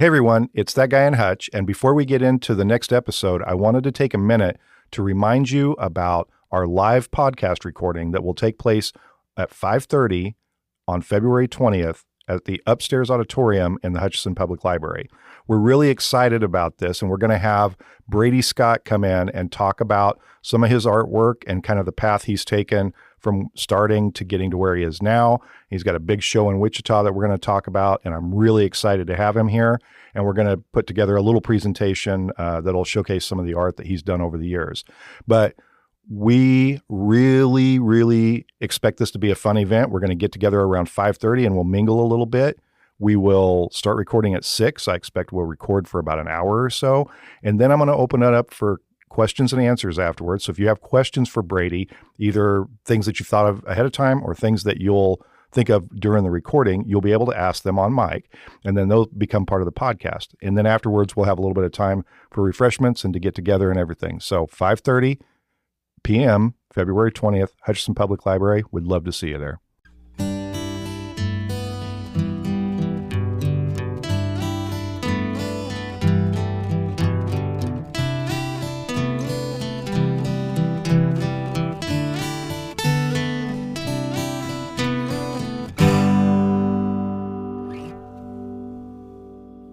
Hey everyone, it's that guy in Hutch, and before we get into the next episode, I wanted to take a minute to remind you about our live podcast recording that will take place at 5:30 on February 20th at the upstairs auditorium in the Hutchinson Public Library. We're really excited about this, and we're going to have Brady Scott come in and talk about some of his artwork and kind of the path he's taken from starting to getting to where he is now. He's got a big show in Wichita that we're going to talk about, and I'm really excited to have him here. And we're going to put together a little presentation that'll showcase some of the art that he's done over the years. But we really, really expect this to be a fun event. We're going to get together around 5:30 and we'll mingle a little bit. We will start recording at 6. I expect we'll record for about an hour or so. And then I'm going to open it up for questions and answers afterwards. So if you have questions for Brady, either things that you thought of ahead of time or things that you'll think of during the recording, you'll be able to ask them on mic, and then they'll become part of the podcast. And then afterwards, we'll have a little bit of time for refreshments and to get together and everything. So 5:30 p.m., February 20th, Hutchinson Public Library. We'd love to see you there.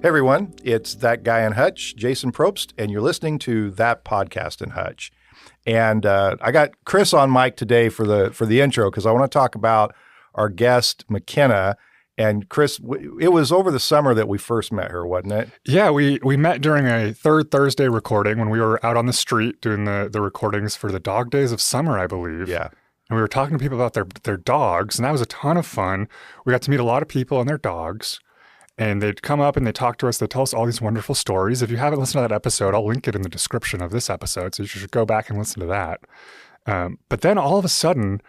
Hey everyone, it's that guy in Hutch, Jason Probst, and you're listening to That Podcast in Hutch. And I got Chris on mic today for the intro because I want to talk about our guest, Mckenna. And Chris, it was over the summer that we first met her, wasn't it? Yeah, we met during a Third Thursday recording when we were out on the street doing the recordings for the Dog Days of Summer, I believe. Yeah. And we were talking to people about their dogs, and that was a ton of fun. We got to meet a lot of people and their dogs. And they'd come up and they'd talk to us. They'd tell us all these wonderful stories. If you haven't listened to that episode, I'll link it in the description of this episode. So you should go back and listen to that. But then all of a sudden,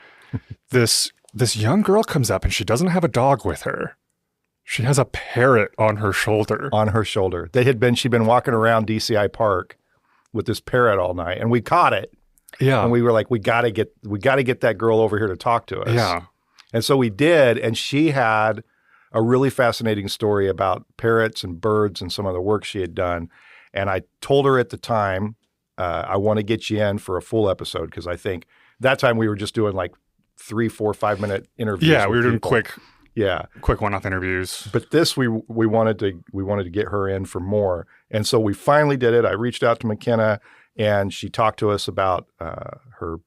this young girl comes up and she doesn't have a dog with her. She has a parrot on her shoulder. On her shoulder. She'd been walking around DCI Park with this parrot all night, and we caught it. Yeah. And we were like, we gotta get that girl over here to talk to us. Yeah. And so we did, and she had a really fascinating story about parrots and birds and some of the work she had done. And I told her at the time, I want to get you in for a full episode because I think that time we were just doing like 3, 4, 5-minute interviews. Yeah, we were doing people. quick one-off interviews. But this we wanted to get her in for more. And so we finally did it. I reached out to Mckenna and she talked to us about her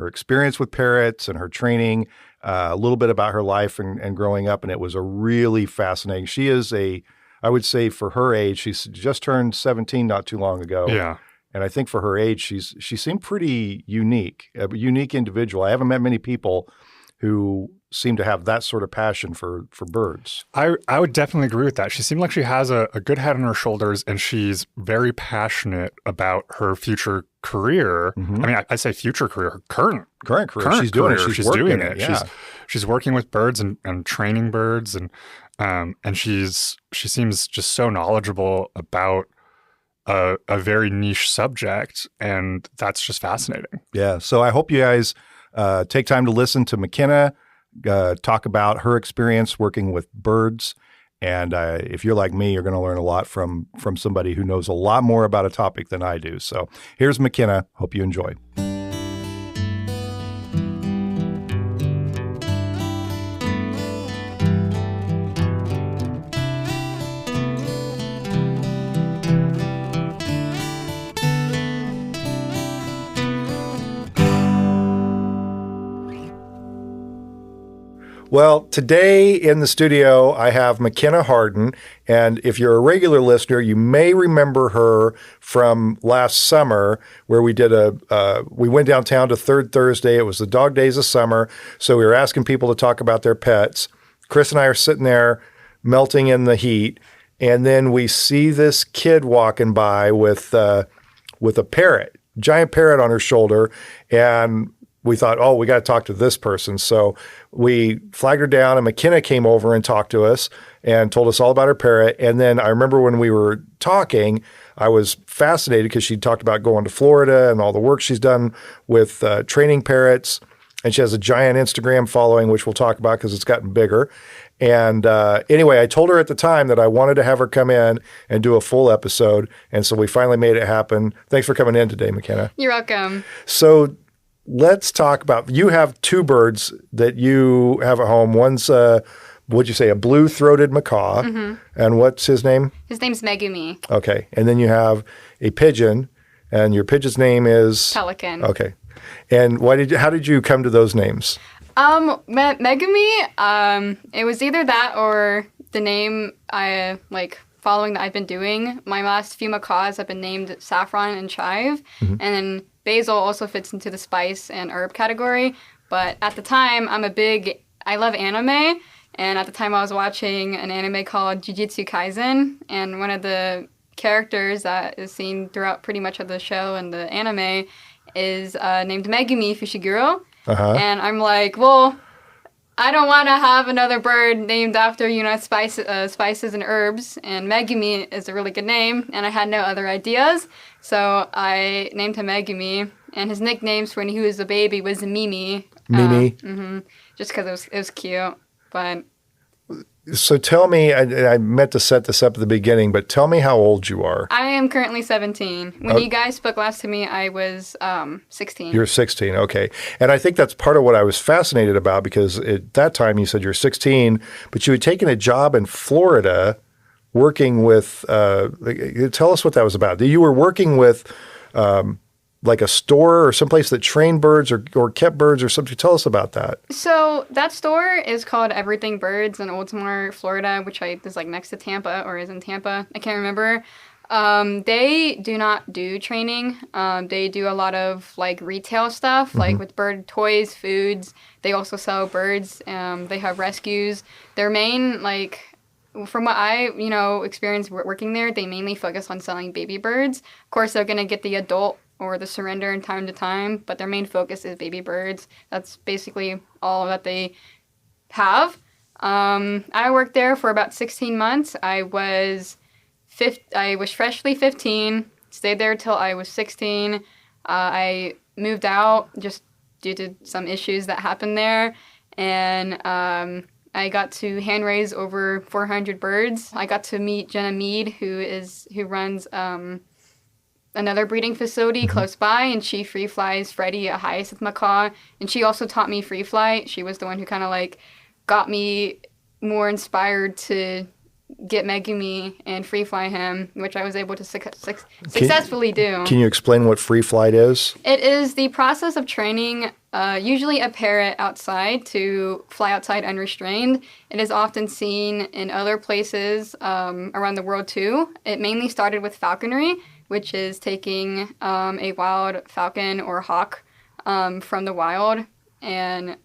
experience with parrots and her training, a little bit about her life and growing up, and it was a really fascinating. She is I would say for her age, she's just turned 17 not too long ago. Yeah. And I think for her age, she seemed pretty unique, a unique individual. I haven't met many people who seem to have that sort of passion for birds. I would definitely agree with that. She seemed like she has a good head on her shoulders, and she's very passionate about her future career. Mm-hmm. I mean, I say future career, her current career. She's doing it. She's doing it. Yeah. She's working with birds and training birds, and she seems just so knowledgeable about a very niche subject, and that's just fascinating. Yeah. So I hope you guys take time to listen to Mckenna talk about her experience working with birds. And if you're like me, you're going to learn a lot from somebody who knows a lot more about a topic than I do. So here's Mckenna. Hope you enjoy. Well, today in the studio, I have Mckenna Hardin, and if you're a regular listener, you may remember her from last summer where we did we went downtown to Third Thursday. It was the Dog Days of Summer, so we were asking people to talk about their pets. Chris and I are sitting there melting in the heat, and then we see this kid walking by with a parrot, giant parrot on her shoulder, and we thought, we got to talk to this person. So we flagged her down, and Mckenna came over and talked to us and told us all about her parrot. And then I remember when we were talking, I was fascinated because she talked about going to Florida and all the work she's done with training parrots. And she has a giant Instagram following, which we'll talk about because it's gotten bigger. And anyway, I told her at the time that I wanted to have her come in and do a full episode. And so we finally made it happen. Thanks for coming in today, Mckenna. You're welcome. So let's talk about, you have two birds that you have at home. One's, what'd you say, a blue-throated macaw. And what's his name? His name's Megumi. Okay. And then you have a pigeon, and your pigeon's name is? Pelican. Okay. And how did you come to those names? Megumi, it was either that or the name following that I've been doing. My last few macaws have been named Saffron and Chive. And then Basil also fits into the spice and herb category. But at the time, I love anime. And at the time I was watching an anime called Jujutsu Kaisen. And one of the characters that is seen throughout pretty much of the show and the anime is named Megumi Fushiguro. And I'm like, well, I don't want to have another bird named after, spices and herbs. And Megumi is a really good name. And I had no other ideas. So I named him Megumi. And his nicknames when he was a baby was Mimi. Mimi? Just because it was cute. But So tell me, I meant to set this up at the beginning, but tell me how old you are. I am currently 17. When you guys spoke last to me, I was 16. You're 16, okay. And I think that's part of what I was fascinated about, because at that time you said you're 16, but you had taken a job in Florida working with, tell us what that was about. You were working with like a store or someplace that trained birds or kept birds or something. Tell us about that. So that store is called Everything Birds in Oldsmar, Florida, which is like next to Tampa or is in Tampa. I can't remember. They do not do training. They do a lot of like retail stuff, like with bird toys, foods. They also sell birds. They have rescues. Their main, from what I, experienced working there, they mainly focus on selling baby birds. Of course, they're going to get the adult or the surrender in time to time, but their main focus is baby birds. That's basically all that they have. I worked there for about 16 months. I was freshly 15, stayed there till I was 16. I moved out just due to some issues that happened there, and I got to hand raise over 400 birds. I got to meet Jenna Mead, who runs another breeding facility close by, and she free flies Freddie, a hyacinth macaw, and she also taught me free fly. She was the one who kind of got me more inspired to get Megumi and free fly him, which I was able to successfully do. Can you explain what free flight is? It is the process of training usually a parrot outside to fly outside unrestrained. It is often seen in other places around the world too. It mainly started with falconry, which is taking a wild falcon or hawk from the wild and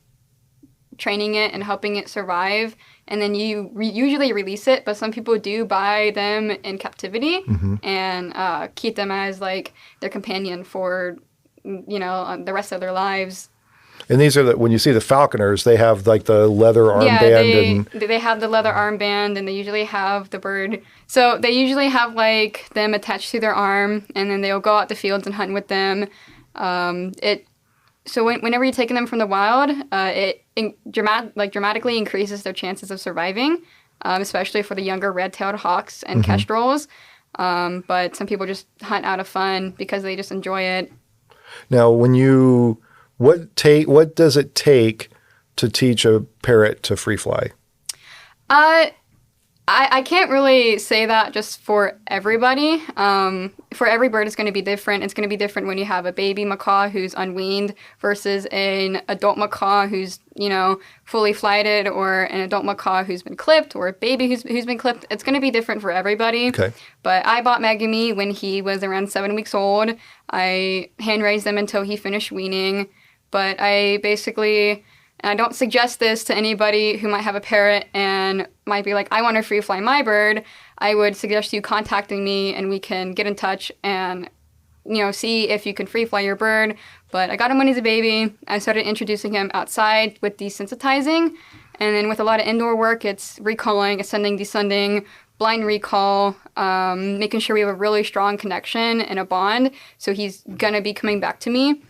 training it and helping it survive. And then you usually release it, but some people do buy them in captivity and keep them as their companion for, the rest of their lives. And these are when you see the falconers, they have the leather armband. They have the leather armband, and they usually have the bird. So they usually have them attached to their arm, and then they'll go out the fields and hunt with them. So whenever you're taking them from the wild, it dramatically increases their chances of surviving, especially for the younger red-tailed hawks and kestrels. But some people just hunt out of fun because they just enjoy it. Now, what does it take to teach a parrot to free fly? I can't really say that just for everybody. For every bird, it's going to be different. It's going to be different when you have a baby macaw who's unweaned versus an adult macaw who's, fully flighted, or an adult macaw who's been clipped, or a baby who's been clipped. It's going to be different for everybody. Okay. But I bought Megumi when he was around 7 weeks old. I hand-raised him until he finished weaning. But I don't suggest this to anybody who might have a parrot and might be like, I want to free fly my bird. I would suggest you contacting me and we can get in touch and, see if you can free fly your bird. But I got him when he's a baby. I started introducing him outside with desensitizing. And then with a lot of indoor work, it's recalling, ascending, descending, blind recall, making sure we have a really strong connection and a bond. So he's going to be coming back to me.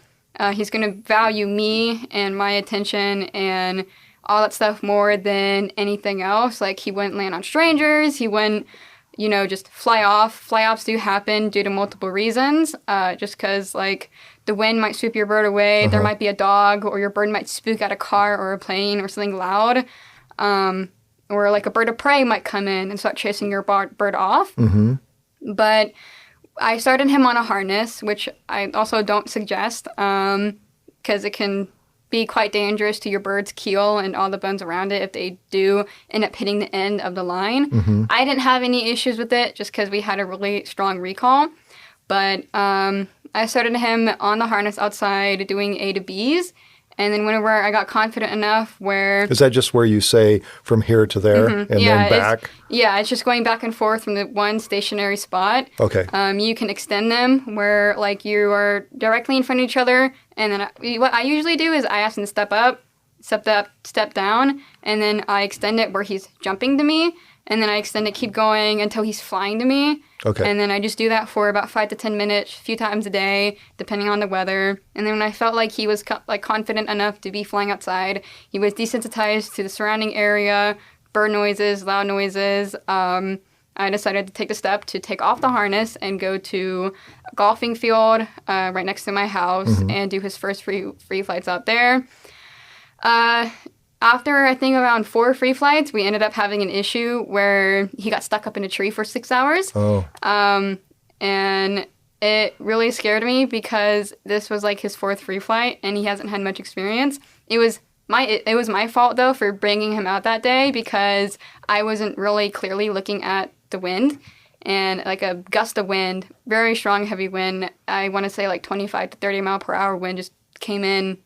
He's going to value me and my attention and all that stuff more than anything else. Like, he wouldn't land on strangers. He wouldn't, just fly off. Fly-offs do happen due to multiple reasons. Just because, like, the wind might swoop your bird away. There might be a dog, or your bird might spook at a car or a plane or something loud. Or, like, a bird of prey might come in and start chasing your bird off. But I started him on a harness, which I also don't suggest, because it can be quite dangerous to your bird's keel and all the bones around it if they do end up hitting the end of the line. I didn't have any issues with it just because we had a really strong recall. But I started him on the harness outside doing A to Bs. And then whenever I got confident enough where... Is that just where you say from here to there and then back? It's just going back and forth from the one stationary spot. Okay. You can extend them where, like, you are directly in front of each other. And then what I usually do is I ask him to step up, step down, and then I extend it where he's jumping to me. And then I extend it, keep going until he's flying to me. Okay. And then I just do that for about 5 to 10 minutes, a few times a day, depending on the weather. And then when I felt like he was confident enough to be flying outside, he was desensitized to the surrounding area, bird noises, loud noises. I decided to take the step to take off the harness and go to a golfing field right next to my house and do his first free flights out there. After, I think, around 4 free flights, we ended up having an issue where he got stuck up in a tree for 6 hours. Oh. And it really scared me because this was, like, his 4th free flight, and he hasn't had much experience. It was my fault, though, for bringing him out that day because I wasn't really clearly looking at the wind. And, like, a gust of wind, very strong, heavy wind, I want to say, like, 25 to 30 mile per hour wind just came in.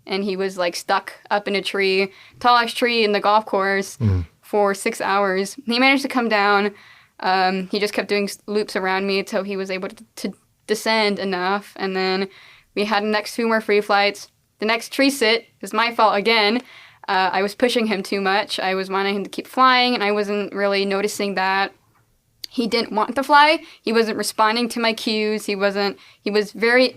And he was, like, stuck up in a tree, tallest tree in the golf course for 6 hours. He managed to come down. He just kept doing loops around me until he was able to descend enough. And then we had the next 2 more free flights. The next tree sit is my fault again. I was pushing him too much. I was wanting him to keep flying, and I wasn't really noticing that he didn't want to fly. He wasn't responding to my cues. He was very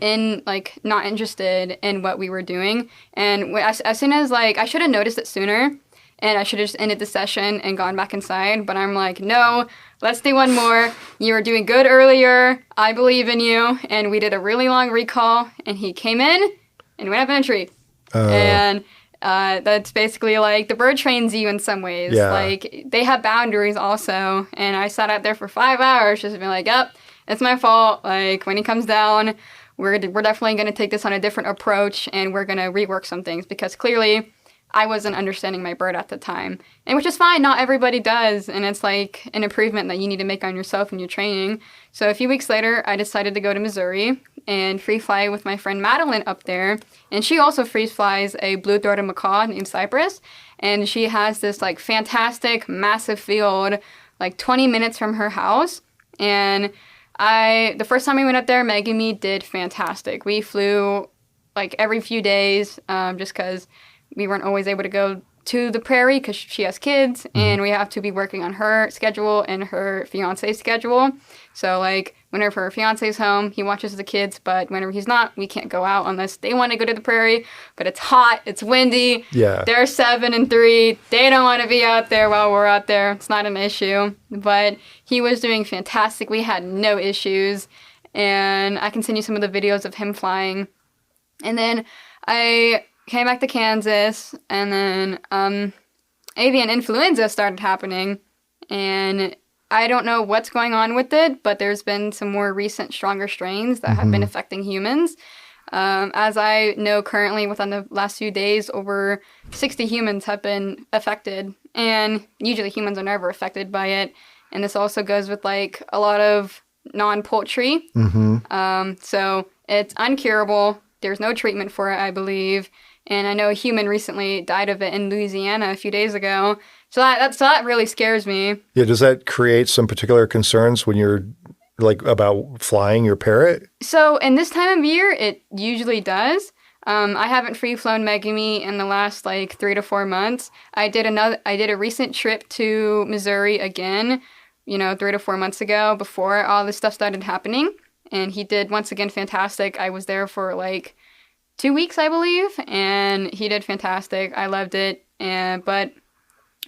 not interested in what we were doing. And as soon as, like, I should have noticed it sooner, and I should have just ended the session and gone back inside. But I'm like, no, let's do one more. You were doing good earlier. I believe in you. And we did a really long recall, and he came in and went up in a tree. And that's basically, like, the bird trains you in some ways. Yeah. Like, they have boundaries also. And I sat out there for 5 hours just being like, yep, it's my fault. Like, when he comes down, we're definitely going to take this on a different approach, and we're going to rework some things because clearly I wasn't understanding my bird at the time. And which is fine. Not everybody does. And it's, like, an improvement that you need to make on yourself in your training. So a few weeks later, I decided to go to Missouri and free fly with my friend Madeline up there. And she also free flies a blue-throated macaw named Cypress. And she has this, like, fantastic, massive field, like, 20 minutes from her house. And the first time we went up there, Meg and me did fantastic. We flew, like, every few days just because we weren't always able to go to the prairie because she has kids, and we have to be working on her schedule and her fiance's schedule. So, like, whenever her fiance's home, he watches the kids, but whenever he's not, we can't go out unless they want to go to the prairie. But it's hot, it's windy. Yeah. They're 7 and 3. They don't want to be out there while we're out there. It's not an issue. But he was doing fantastic. We had no issues. And I can send you some of the videos of him flying. And then I came back to Kansas, and then avian influenza started happening, and I don't know what's going on with it, but there's been some more recent stronger strains that have been affecting humans. As I know currently, within the last few days, over 60 humans have been affected, and usually humans are never affected by it, and this also goes with, like, a lot of non-poultry. So it's uncurable. There's no treatment for it, I believe. And I know a human recently died of it in Louisiana a few days ago. So that really scares me. Yeah, does that create some particular concerns when you're, like, about flying your parrot? So in this time of year, it usually does. I haven't free flown Megami in the last, like, 3 to 4 months. I did a recent trip to Missouri again, 3 to 4 months ago before all this stuff started happening. And he did, once again, fantastic. I was there for, like, 2 weeks, I believe, and he did fantastic. I loved it. But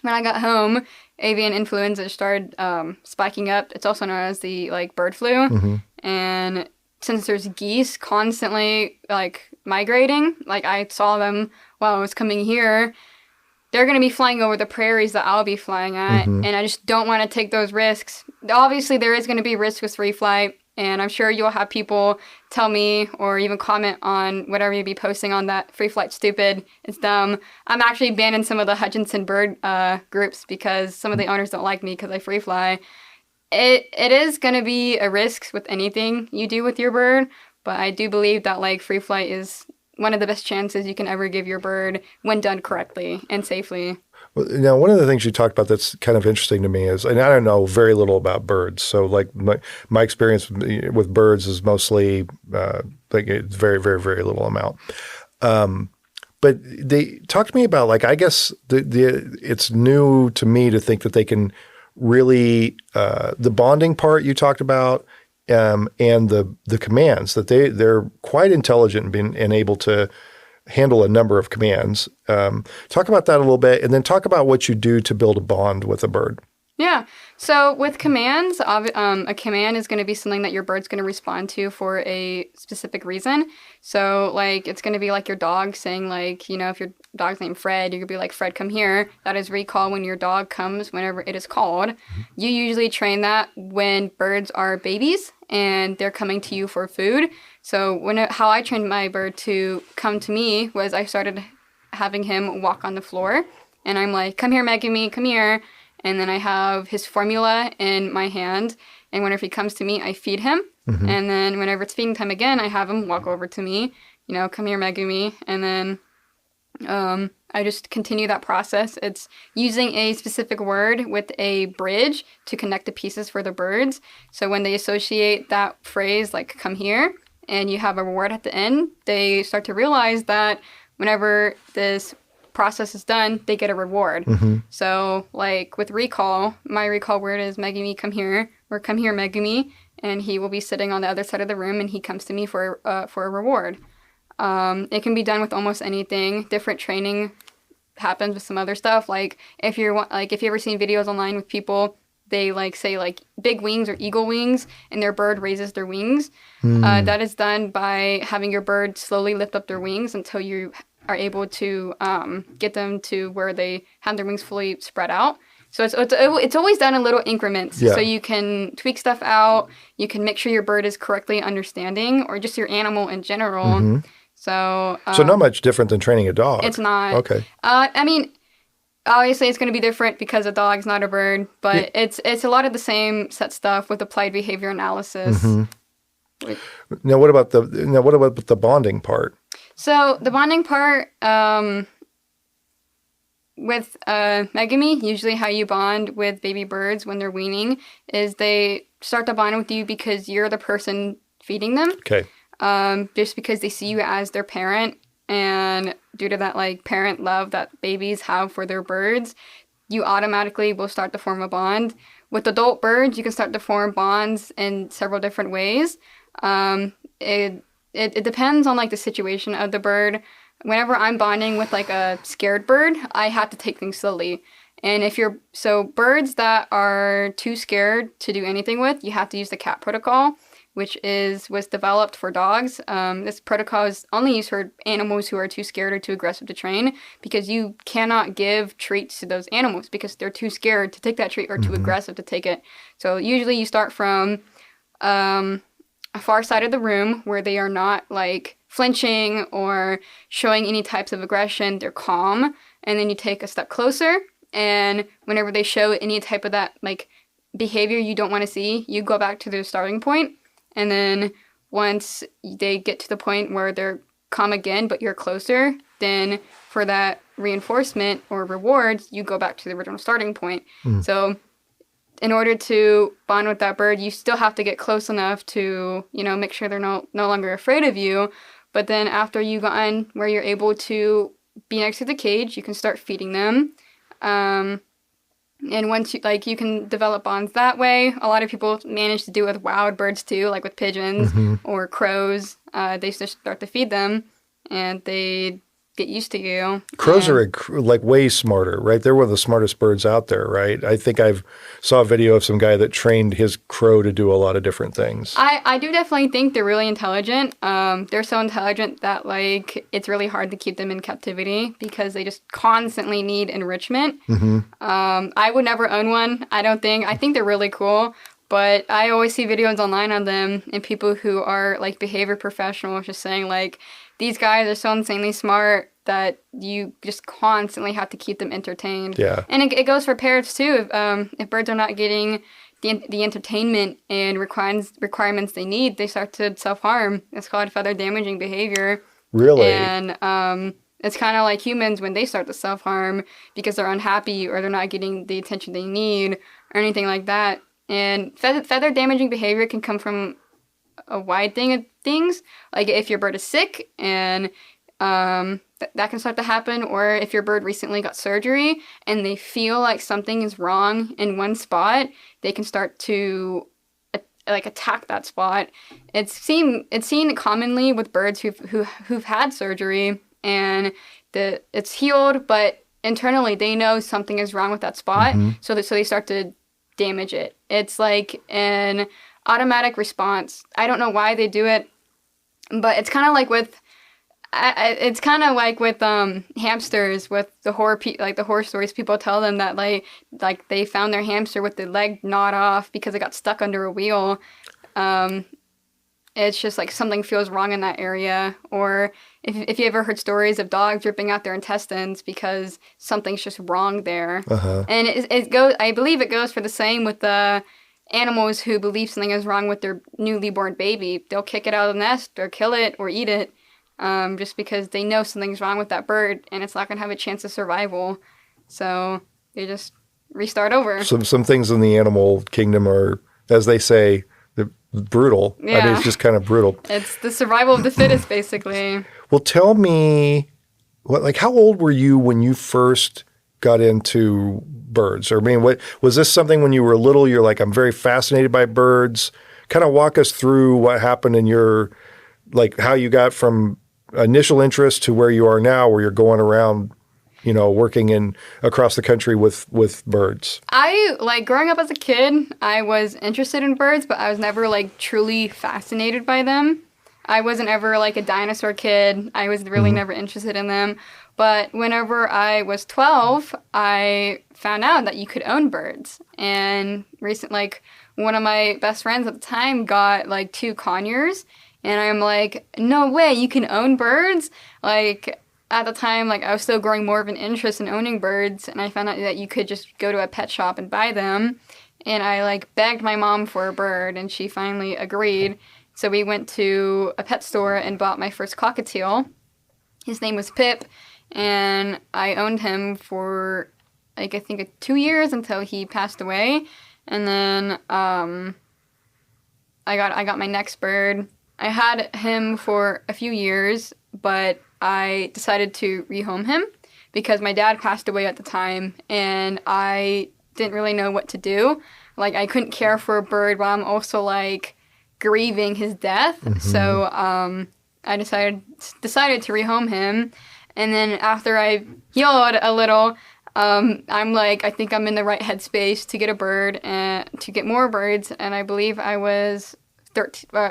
when I got home, avian influenza started spiking up. It's also known as the like bird flu. And since there's geese constantly like migrating, like I saw them while I was coming here, they're going to be flying over the prairies that I'll be flying at, and I just don't want to take those risks. Obviously, there is going to be risks with free flight, and I'm sure you'll have people tell me or even comment on whatever you be posting on that free flight stupid, it's dumb. I'm actually banned in some of the Hutchinson bird groups because some of the owners don't like me because I free fly. It is going to be a risk with anything you do with your bird, but I do believe that like free flight is one of the best chances you can ever give your bird when done correctly and safely. Well, now, one of the things you talked about that's kind of interesting to me is, and I don't know very little about birds, so like my experience with birds is mostly like it's very, very, very little amount. But they talked to me about like, I guess it's new to me to think that they can really the bonding part you talked about. And the commands that they're quite intelligent and able to handle a number of commands. Talk about that a little bit, and then talk about what you do to build a bond with a bird. Yeah. So with commands, a command is going to be something that your bird's going to respond to for a specific reason. So like it's going to be like your dog saying like, you know, if your dog's named Fred, you're going to be like, Fred, come here. That is recall when your dog comes whenever it is called. You usually train that when birds are babies and they're coming to you for food. So how I trained my bird to come to me was I started having him walk on the floor. And I'm like, come here, Megumi, come here. And then I have his formula in my hand. And whenever he comes to me, I feed him. And then whenever it's feeding time again, I have him walk over to me. You know, come here, Megumi. And then I just continue that process. It's using a specific word with a bridge to connect the pieces for the birds. So when they associate that phrase, like come here, and you have a reward at the end, they start to realize that whenever this process is done, they get a reward. So like with recall, my recall word is Megumi, come here, or come here, Megumi, and he will be sitting on the other side of the room and he comes to me for a reward. It can be done with almost anything. Different training happens with some other stuff. Like if you ever seen videos online with people, they like say like big wings or eagle wings, and their bird raises their wings. That is done by having your bird slowly lift up their wings until you are able to get them to where they have their wings fully spread out. So it's always done in little increments. Yeah. So you can tweak stuff out. You can make sure your bird is correctly understanding, or just your animal in general. So not much different than training a dog. It's not. Okay. I mean, obviously it's going to be different because a dog's not a bird, but it's a lot of the same set stuff with applied behavior analysis. Now what about the bonding part? So the bonding part with Megumi, usually how you bond with baby birds when they're weaning is they start to bond with you because you're the person feeding them. Okay. Just because they see you as their parent, and due to that like parent love that babies have for their birds, you automatically will start to form a bond. With adult birds, you can start to form bonds in several different ways. It depends on like the situation of the bird. Whenever I'm bonding with like a scared bird, I have to take things slowly. And birds that are too scared to do anything with, you have to use the CAT protocol, which was developed for dogs. This protocol is only used for animals who are too scared or too aggressive to train, because you cannot give treats to those animals because they're too scared to take that treat or too aggressive to take it. So usually you start from a far side of the room where they are not like flinching or showing any types of aggression. They're calm. And then you take a step closer, and whenever they show any type of that like behavior you don't want to see, you go back to their starting point. And then once they get to the point where they're calm again, but you're closer, then for that reinforcement or rewards, you go back to the original starting point. So in order to bond with that bird, you still have to get close enough to, make sure they're no longer afraid of you. But then after you've gotten where you're able to be next to the cage, you can start feeding them. And once you can develop bonds that way. A lot of people manage to do it with wild birds too, like with pigeons or crows. They just start to feed them, and they get used to you. Crows And- are like way smarter, right? They're one of the smartest birds out there, right? I think I've saw a video of some guy that trained his crow to do a lot of different things. I do definitely think they're really intelligent. They're so intelligent that like it's really hard to keep them in captivity because they just constantly need enrichment. I would never own one. I don't think. I think they're really cool, but I always see videos online on them and people who are like behavior professionals just saying like these guys are so insanely smart that you just constantly have to keep them entertained. Yeah. And it goes for parrots too. If birds are not getting the entertainment and requirements they need, they start to self-harm. It's called feather damaging behavior. Really? And it's kind of like humans when they start to self-harm because they're unhappy or they're not getting the attention they need or anything like that. And feather damaging behavior can come from a wide thing of things. Like if your bird is sick and that can start to happen, or if your bird recently got surgery and they feel like something is wrong in one spot, they can start to like attack that spot. It's seen commonly with birds who've had surgery and it's healed, but internally they know something is wrong with that spot, so they start to damage it. It's like an automatic response. I don't know why they do it, but it's kind of like with hamsters, with the horror stories people tell them that like they found their hamster with the leg gnawed off because it got stuck under a wheel. It's just like something feels wrong in that area. Or if you ever heard stories of dogs ripping out their intestines because something's just wrong there. And I believe it goes for the same with the animals who believe something is wrong with their newly born baby. They'll kick it out of the nest or kill it or eat it. Just because they know something's wrong with that bird and it's not going to have a chance of survival. So they just restart over. Some things in the animal kingdom are, as they say, they're brutal. Yeah. I mean, it's just kind of brutal. It's the survival of the fittest, basically. Well, tell me, how old were you when you first got into birds? Or I mean, what was this something when you were little? You're like, I'm very fascinated by birds. Kind of walk us through what happened in your, like, how you got from initial interest to where you are now, where you're going around, working across the country with birds. Growing up as a kid, I was interested in birds, but I was never like truly fascinated by them. I wasn't ever like a dinosaur kid. I was really never interested in them. But whenever I was 12, I found out that you could own birds. And one of my best friends at the time got like 2 conures. And I'm like, no way, you can own birds? Like, at the time, like, I was still growing more of an interest in owning birds, and I found out that you could just go to a pet shop and buy them. And I, like, begged my mom for a bird, and she finally agreed. So we went to a pet store and bought my first cockatiel. His name was Pip, and I owned him for, like, I think 2 years until he passed away. And then I got my next bird. I had him for a few years, but I decided to rehome him because my dad passed away at the time and I didn't really know what to do. Like, I couldn't care for a bird while I'm also like grieving his death. So I decided to rehome him. And then after I healed a little, I'm like, I think I'm in the right headspace to get a bird and to get more birds. And I believe I was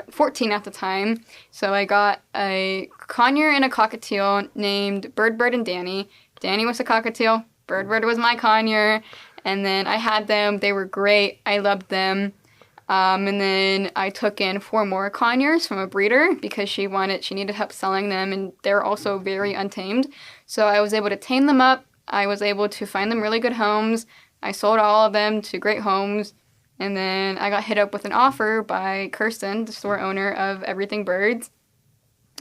14 at the time. So I got a conure and a cockatiel named Bird, and Danny. Danny was a cockatiel. Bird was my conure. And then I had them. They were great. I loved them. And then I took in 4 more conures from a breeder because she needed help selling them. And they're also very untamed. So I was able to tame them up. I was able to find them really good homes. I sold all of them to great homes. And then I got hit up with an offer by Kirsten, the store owner of Everything Birds.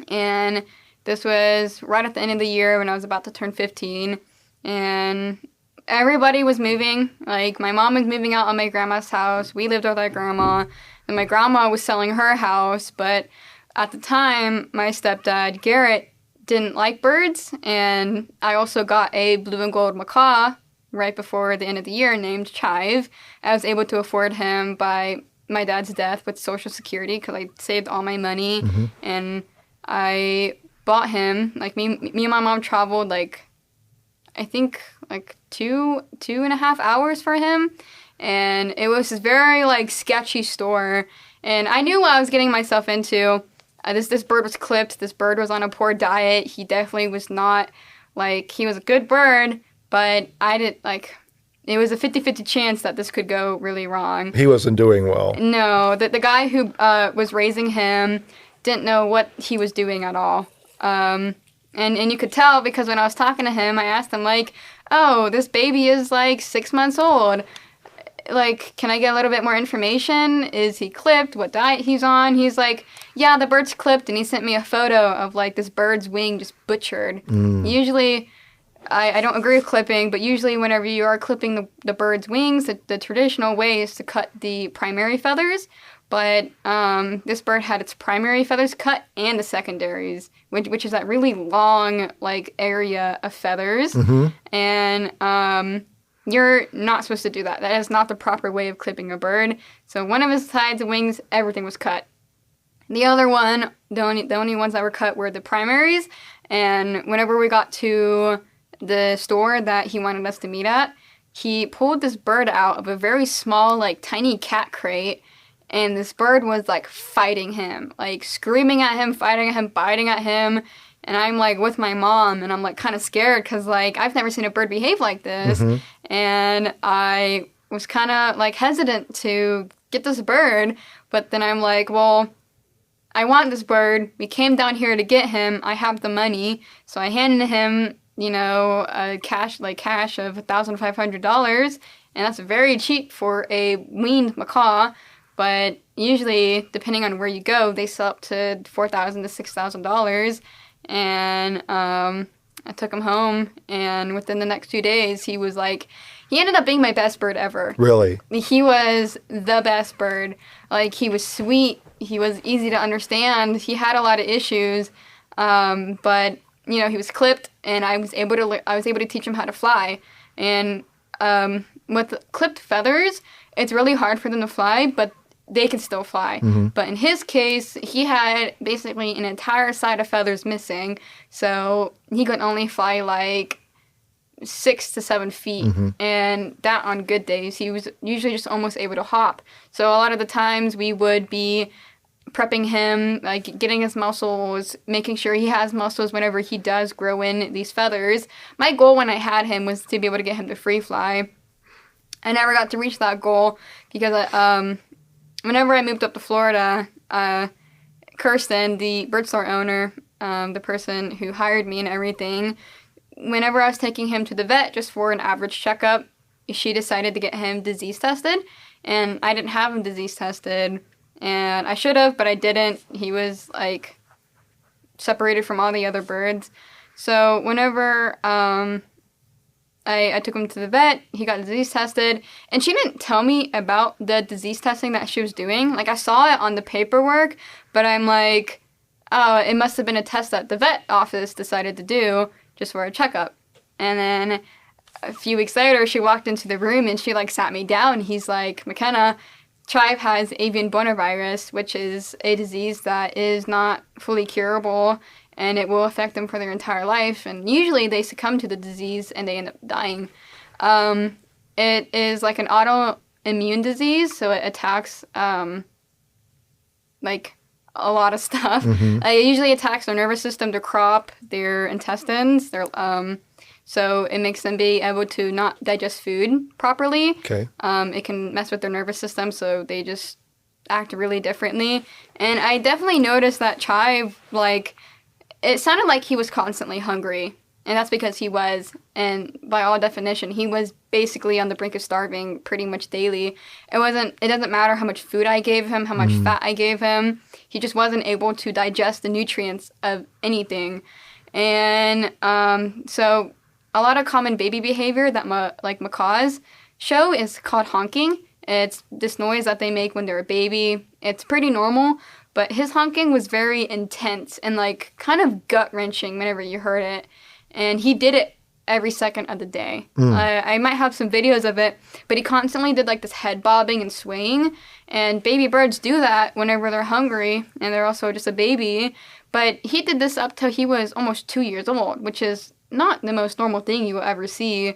And this was right at the end of the year when I was about to turn 15. And everybody was moving. Like, my mom was moving out on my grandma's house. We lived with our grandma. And my grandma was selling her house. But at the time, my stepdad, Garrett, didn't like birds. And I also got a blue and gold macaw right before the end of the year named Chive. I was able to afford him by my dad's death with Social Security because I saved all my money. And I bought him, like me and my mom traveled like, I think like 2.5 hours for him. And it was this very like sketchy store. And I knew what I was getting myself into. This bird was clipped. This bird was on a poor diet. He definitely was not, like, he was a good bird, but it was a 50-50 chance that this could go really wrong. He wasn't doing well. No, the guy who was raising him didn't know what he was doing at all. And you could tell because when I was talking to him, I asked him, like, oh, this baby is, like, 6 months old. Like, can I get a little bit more information? Is he clipped? What diet he's on? He's like, yeah, the bird's clipped, and he sent me a photo of, like, this bird's wing just butchered. Usually, I don't agree with clipping, but usually whenever you are clipping the bird's wings, the traditional way is to cut the primary feathers, but this bird had its primary feathers cut and the secondaries, which is that really long, like, area of feathers, and you're not supposed to do that. That is not the proper way of clipping a bird. So one of his sides and wings, everything was cut. The other one, the only ones that were cut were the primaries. And whenever we got to the store that he wanted us to meet at, he pulled this bird out of a very small, like, tiny cat crate. And this bird was, like, fighting him. Like, screaming at him, fighting at him, biting at him. And I'm, like, with my mom, and I'm, like, kind of scared because, like, I've never seen a bird behave like this. And I was kind of, like, hesitant to get this bird. But then I'm like, well, I want this bird. We came down here to get him. I have the money. So I handed him, you know, cash of $1,500. And that's very cheap for a weaned macaw. But usually, depending on where you go, they sell up to $4,000 to $6,000. And I took him home, and within the next 2 days, he was like, he ended up being my best bird ever. Really? He was the best bird. Like, he was sweet. He was easy to understand. He had a lot of issues, but, you know, he was clipped, and I was able to teach him how to fly. And with clipped feathers, it's really hard for them to fly, but they can still fly. But in his case, he had basically an entire side of feathers missing, so he could only fly like 6 to 7 feet, and that on good days. He was usually just almost able to hop. So a lot of the times we would be prepping him, like getting his muscles, making sure he has muscles whenever he does grow in these feathers. My goal when I had him was to be able to get him to free fly. I never got to reach that goal because whenever I moved up to Florida, Kirsten, the bird store owner, the person who hired me and everything, whenever I was taking him to the vet just for an average checkup, she decided to get him disease tested. And I didn't have him disease tested. And I should have, but I didn't. He was, like, separated from all the other birds. So whenever I took him to the vet, he got disease tested, and she didn't tell me about the disease testing that she was doing. Like, I saw it on the paperwork, but I'm like, oh, it must have been a test that the vet office decided to do just for a checkup. And then a few weeks later, she walked into the room, and she, like, sat me down. He's like, Mckenna, Tribe has avian bonovirus, which is a disease that is not fully curable, and it will affect them for their entire life. And usually they succumb to the disease and they end up dying. It is like an autoimmune disease, so it attacks like a lot of stuff. It usually attacks their nervous system, their crop, their intestines, so it makes them be able to not digest food properly. Okay. It can mess with their nervous system, so they just act really differently. And I definitely noticed that Chive, like, it sounded like he was constantly hungry. And that's because he was, and by all definition, he was basically on the brink of starving pretty much daily. It doesn't matter how much food I gave him, how much fat I gave him. He just wasn't able to digest the nutrients of anything. And so a lot of common baby behavior that macaws show is called honking. It's this noise that they make when they're a baby. It's pretty normal, but his honking was very intense and, like, kind of gut-wrenching whenever you heard it. And he did it every second of the day. I might have some videos of it, but he constantly did like this head bobbing and swaying. And baby birds do that whenever they're hungry, and they're also just a baby. But he did this up till he was almost 2 years old, which is not the most normal thing you will ever see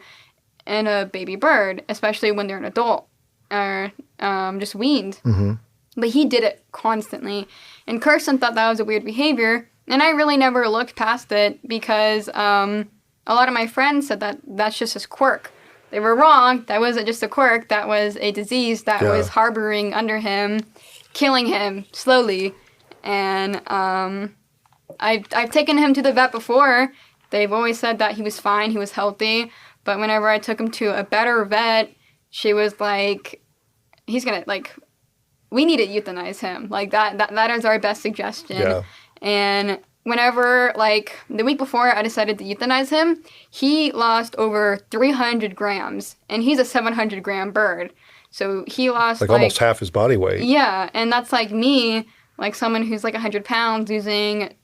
in a baby bird, especially when they're an adult or just weaned. But he did it constantly. And Kirsten thought that was a weird behavior, and I really never looked past it because a lot of my friends said that that's just his quirk. They were wrong. That wasn't just a quirk. That was a disease that was harboring under him, killing him slowly. And I've taken him to the vet before. They've always said that he was fine, he was healthy. But whenever I took him to a better vet, she was like, he's going to, like, we need to euthanize him. Like, that is our best suggestion. Yeah. And whenever, like, the week before I decided to euthanize him, he lost over 300 grams. And he's a 700-gram bird. So he lost, like almost half his body weight. Yeah, and that's like me, like someone who's like 100 pounds losing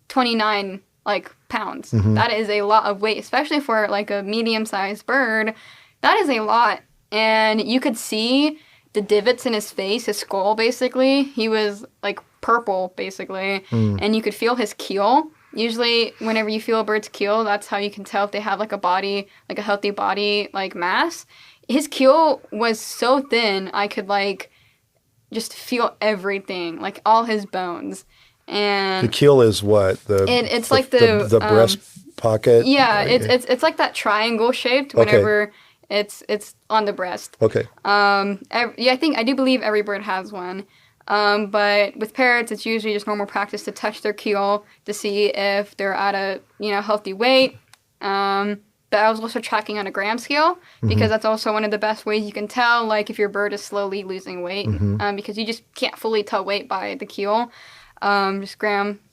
29, like, pounds. That is a lot of weight, especially for, like, a medium-sized bird. That is a lot. And you could see the divots in his face, his skull, basically. He was, like, purple, basically. And you could feel his keel. Usually, whenever you feel a bird's keel, that's how you can tell if they have, like, a body, like, a healthy body, like, mass. His keel was so thin, I could, like, just feel everything, like, all his bones. And the keel is what? It's like the breast pocket? Yeah, it's like that triangle shaped whenever it's on the breast. Okay. I do believe every bird has one. But with parrots, it's usually just normal practice to touch their keel to see if they're at a, healthy weight. But I was also tracking on a gram scale because that's also one of the best ways you can tell, like, if your bird is slowly losing weight, because you just can't fully tell weight by the keel.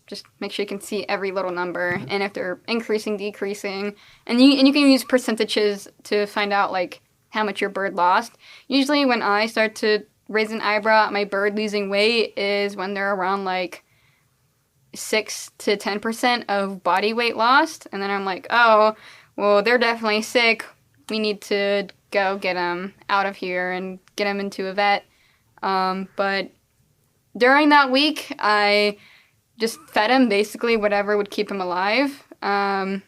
Just make sure you can see every little number, and if they're increasing, decreasing, and you can use percentages to find out, like, how much your bird lost. Usually when I start to raise an eyebrow at my bird losing weight is when they're around, like, 6 to 10% of body weight lost, and then I'm like, oh, well, they're definitely sick. We need to go get them out of here and get them into a vet. But during that week, I just fed him basically whatever would keep him alive. And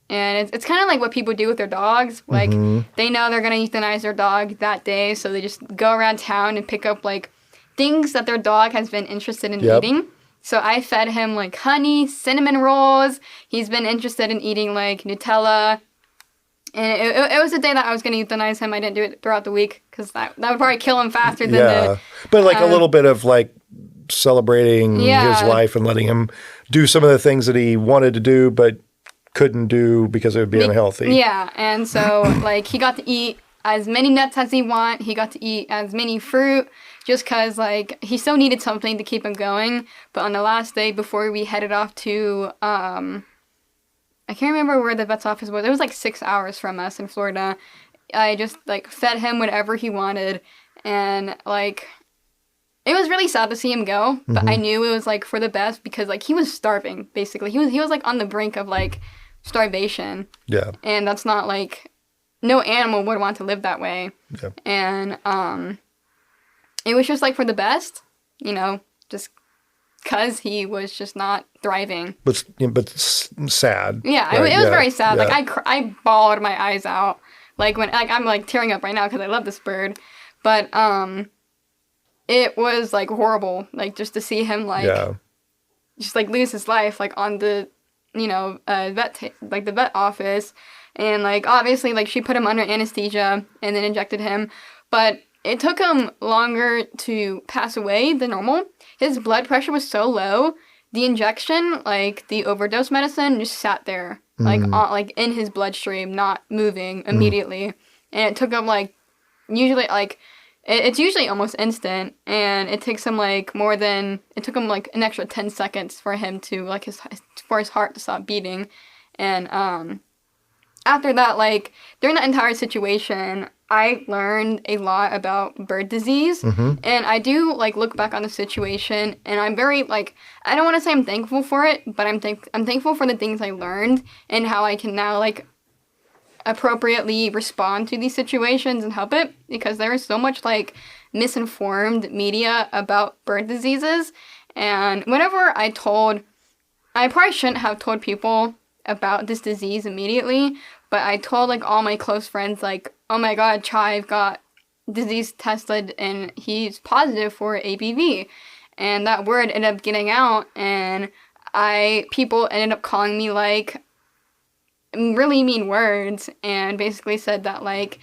it's kind of like what people do with their dogs. Like, they know they're going to euthanize their dog that day, so they just go around town and pick up, like, things that their dog has been interested in eating. So I fed him, like, honey, cinnamon rolls. He's been interested in eating, like, Nutella. And it was the day that I was going to euthanize him. I didn't do it throughout the week because that would probably kill him faster than but, like, a little bit of, like, celebrating his life and letting him do some of the things that he wanted to do but couldn't do because it would be unhealthy. Yeah, and so, like, he got to eat as many nuts as he want. He got to eat as many fruit just because, like, he still needed something to keep him going. But on the last day before we headed off to, I can't remember where the vet's office was. It was, like, 6 hours from us in Florida. I just, like, fed him whatever he wanted. And, like, it was really sad to see him go. But I knew it was, like, for the best because, like, he was starving, basically. He was like, on the brink of, like, starvation. Yeah. And that's not, like, no animal would want to live that way. Yeah. And it was just, like, for the best, just because he was just not thriving. But sad. Yeah, right? It was very sad. Yeah. Like, I bawled my eyes out. Like, when, like, I'm, like, tearing up right now because I love this bird. But it was, like, horrible. Like, just to see him, like, just, like, lose his life, like, on the, the vet office. And, like, obviously, like, she put him under anesthesia and then injected him. But it took him longer to pass away than normal. His blood pressure was so low, the injection, like, the overdose medicine just sat there, like, in his bloodstream, not moving immediately. And it took him, like, usually, like, it's usually almost instant, and it takes him, like, it took him, like, an extra 10 seconds for him to, like, for his heart to stop beating. And after that, like, during that entire situation, I learned a lot about bird disease, and I do, like, look back on the situation, and I'm very, like, I don't want to say I'm thankful for it, but I'm thankful for the things I learned and how I can now, like, appropriately respond to these situations and help it, because there is so much like misinformed media about bird diseases. And whenever I probably shouldn't have told people about this disease immediately, but I told like all my close friends, like, oh my god, Chive got disease tested and he's positive for ABV. And that word ended up getting out, and people ended up calling me like really mean words, and basically said that like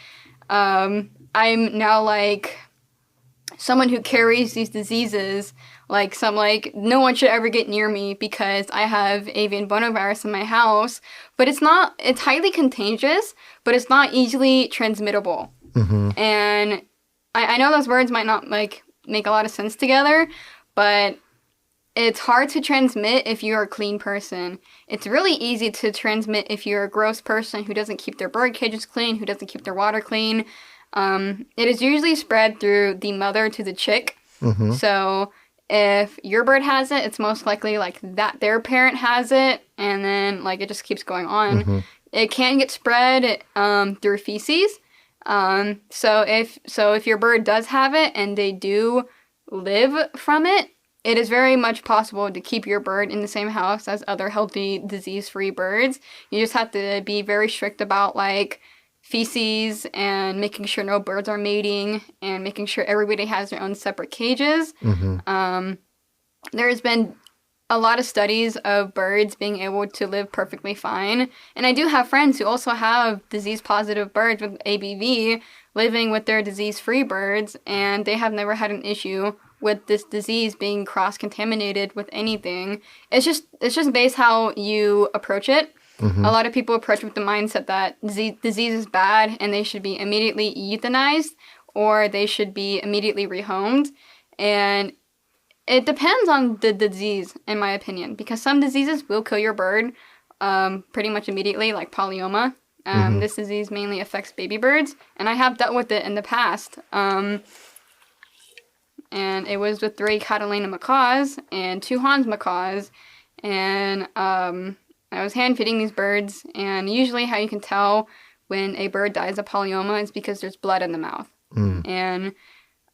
I'm now like someone who carries these diseases, like some like no one should ever get near me because I have avian bonovirus in my house. But it's highly contagious, but it's not easily transmittable. And I know those words might not like make a lot of sense together, but it's hard to transmit if you're a clean person. It's really easy to transmit if you're a gross person who doesn't keep their bird cages clean, who doesn't keep their water clean. It is usually spread through the mother to the chick. So if your bird has it, it's most likely like that their parent has it, and then like it just keeps going on. It can get spread through feces. So if your bird does have it and they do live from it, it is very much possible to keep your bird in the same house as other healthy, disease-free birds. You just have to be very strict about like feces and making sure no birds are mating and making sure everybody has their own separate cages. There's been a lot of studies of birds being able to live perfectly fine. And I do have friends who also have disease-positive birds with ABV living with their disease-free birds, and they have never had an issue with this disease being cross-contaminated with anything. It's just based how you approach it. A lot of people approach with the mindset that disease is bad and they should be immediately euthanized or they should be immediately rehomed. And it depends on the disease, in my opinion, because some diseases will kill your bird pretty much immediately, like polyoma. This disease mainly affects baby birds, and I have dealt with it in the past. And it was with 3 Catalina macaws and 2 Hans macaws, and I was hand feeding these birds, and usually how you can tell when a bird dies of polyoma is because there's blood in the mouth. And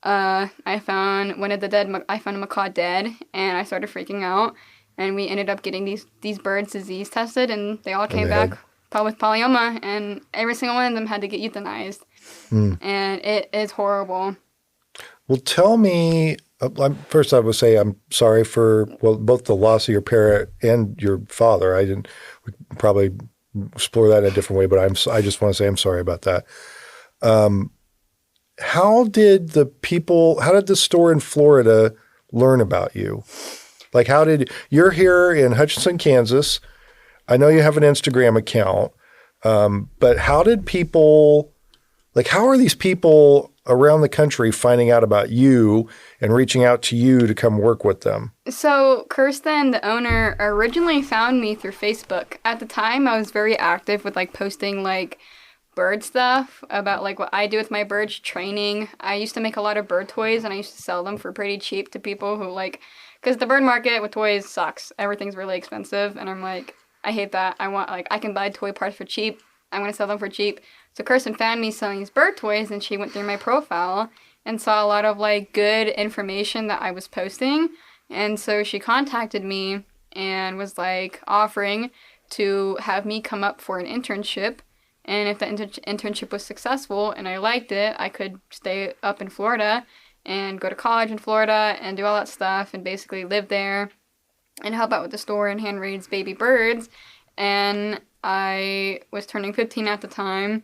I found I found a macaw dead, and I started freaking out, and we ended up getting these birds disease tested, and they all came back with polyoma, and every single one of them had to get euthanized. And it is horrible. Well, tell me, first I would say I'm sorry for, both the loss of your parrot and your father. We probably explore that in a different way, but I just want to say I'm sorry about that. How did the store in Florida learn about you? Like you're here in Hutchinson, Kansas. I know you have an Instagram account, but how are these people around the country finding out about you and reaching out to you to come work with them? So Kirsten, the owner, originally found me through Facebook. At the time, I was very active with like posting like bird stuff about like what I do with my birds, training. I used to make a lot of bird toys, and I used to sell them for pretty cheap to people who like, because the bird market with toys sucks. Everything's really expensive, and I'm like, I hate that. I can buy toy parts for cheap. I'm going to sell them for cheap. So Kirsten found me selling these bird toys, and she went through my profile and saw a lot of like good information that I was posting. And so she contacted me and was like offering to have me come up for an internship. And if the internship was successful and I liked it, I could stay up in Florida and go to college in Florida and do all that stuff and basically live there and help out with the store and hand raise baby birds. And I was turning 15 at the time,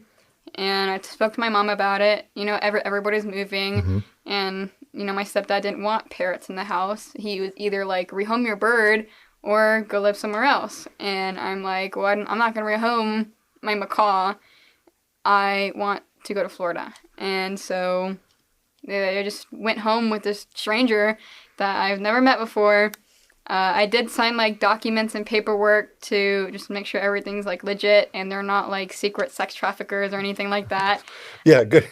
and I spoke to my mom about it. You know, everybody's moving, and, you know, my stepdad didn't want parrots in the house. He was either like, rehome your bird or go live somewhere else. And I'm like, well, I'm not going to rehome my macaw. I want to go to Florida. And so I just went home with this stranger that I've never met before. I did sign like documents and paperwork to just make sure everything's like legit and they're not like secret sex traffickers or anything like that. Yeah, good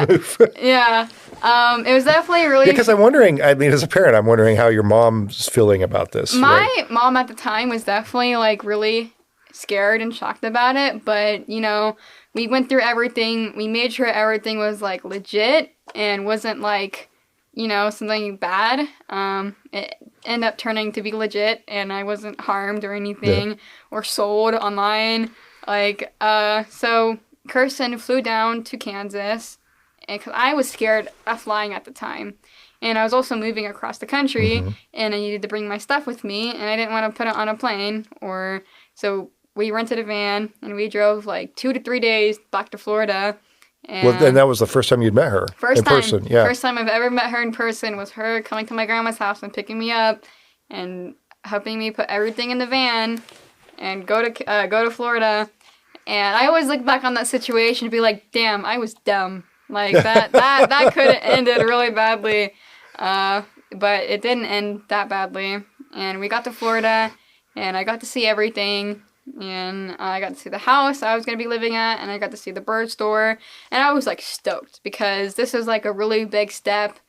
move. Yeah. It was definitely really... Yeah, because I'm wondering, I mean, as a parent, I'm wondering how your mom's feeling about this. My mom at the time was definitely like really scared and shocked about it, but, you know, we went through everything. We made sure everything was like legit and wasn't like, something bad. It ended up turning to be legit, and I wasn't harmed or anything or sold online. So Kirsten flew down to Kansas, because I was scared of flying at the time. And I was also moving across the country, and I needed to bring my stuff with me, and I didn't want to put it on a plane. So we rented a van, and we drove like 2 to 3 days back to Florida. And that was the first time you'd met her in person. Yeah. First time I've ever met her in person was her coming to my grandma's house and picking me up and helping me put everything in the van and go to Florida. And I always look back on that situation and be like, damn, I was dumb. Like that could have ended really badly. But it didn't end that badly. And we got to Florida, and I got to see everything. And I got to see the house I was going to be living at, and I got to see the bird store. And I was like stoked, because this was like a really big step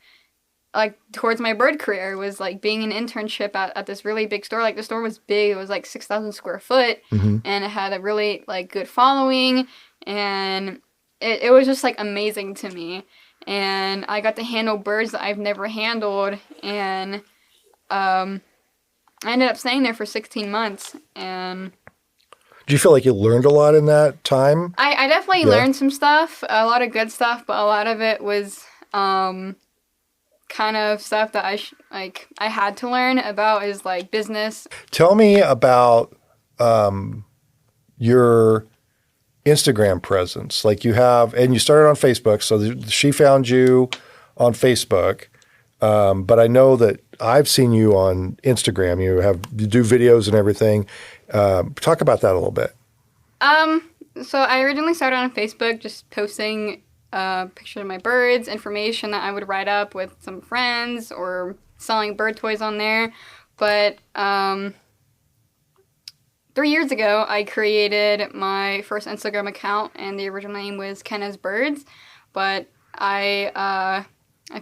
like towards my bird career, was like being an internship at this really big store. Like the store was big. It was like 6,000 square foot, and it had a really like good following, and it was just like amazing to me. And I got to handle birds that I've never handled, and I ended up staying there for 16 months. And do you feel like you learned a lot in that time? I definitely learned some stuff, a lot of good stuff, but a lot of it was kind of stuff that I had to learn about, is like business. Tell me about your Instagram presence. Like you have, and you started on Facebook, so she found you on Facebook. But I know that I've seen you on Instagram. You do videos and everything. Talk about that a little bit. So I originally started on Facebook, just posting pictures of my birds, information that I would write up with some friends, or selling bird toys on there. But 3 years ago, I created my first Instagram account, and the original name was Mckenna's Birds. But I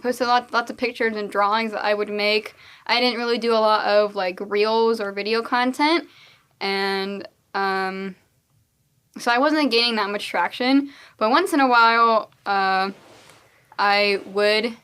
posted lots of pictures and drawings that I would make. I didn't really do a lot of like reels or video content, and so I wasn't gaining that much traction. But once in a while, I would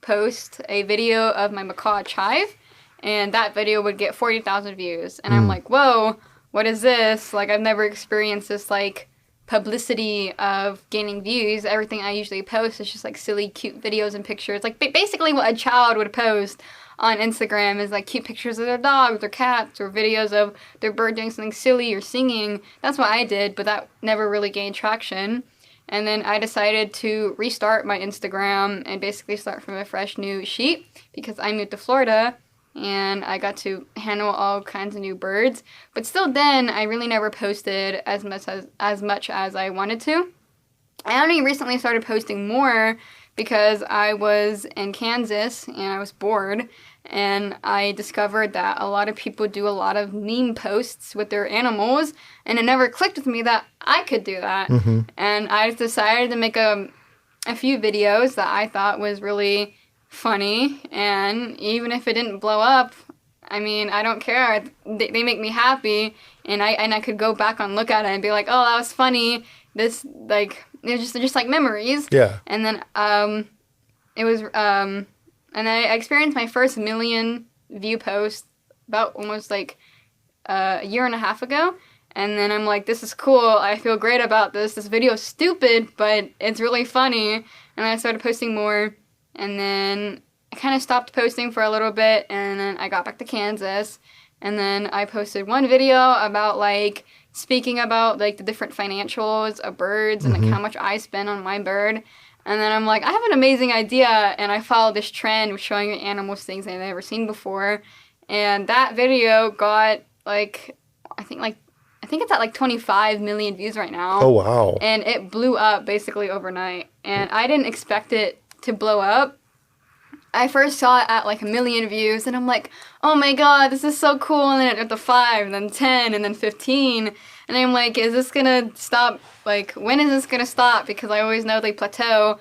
post a video of my macaw chive, and that video would get 40,000 views. And I'm like, whoa, what is this? Like, I've never experienced this like publicity of gaining views. Everything I usually post is just like silly, cute videos and pictures. Like basically what a child would post on Instagram is like cute pictures of their dogs or cats, or videos of their bird doing something silly or singing. That's what I did, but that never really gained traction. And then I decided to restart my Instagram and basically start from a fresh new sheet, because I moved to Florida and I got to handle all kinds of new birds. But still then, I really never posted as much as I wanted to. I only recently started posting more because I was in Kansas and I was bored, and I discovered that a lot of people do a lot of meme posts with their animals, and it never clicked with me that I could do that. And I decided to make a few videos that I thought was really funny, and even if it didn't blow up, I mean, I don't care. They make me happy, and I could go back and look at it and be like, oh, that was funny. This, like, they're just like memories. Yeah. And then it was and I experienced my first million view post about almost like a year and a half ago. And then I'm like, this is cool. I feel great about this. This video is stupid, but it's really funny. And I started posting more. And then I kind of stopped posting for a little bit. And then I got back to Kansas. And then I posted one video about like speaking about like the different financials of birds and like how much I spend on my bird. And then I'm like, I have an amazing idea. And I followed this trend of showing animals things they've never seen before. And that video got like, I think it's at like 25 million views right now. Oh, wow. And it blew up basically overnight. And I didn't expect it to blow up. I first saw it at like 1 million views, and I'm like, oh my god, this is so cool. And then it went to 5, and then 10, and then 15. And I'm like, is this gonna stop? Like, when is this gonna stop? Because I always know they plateau,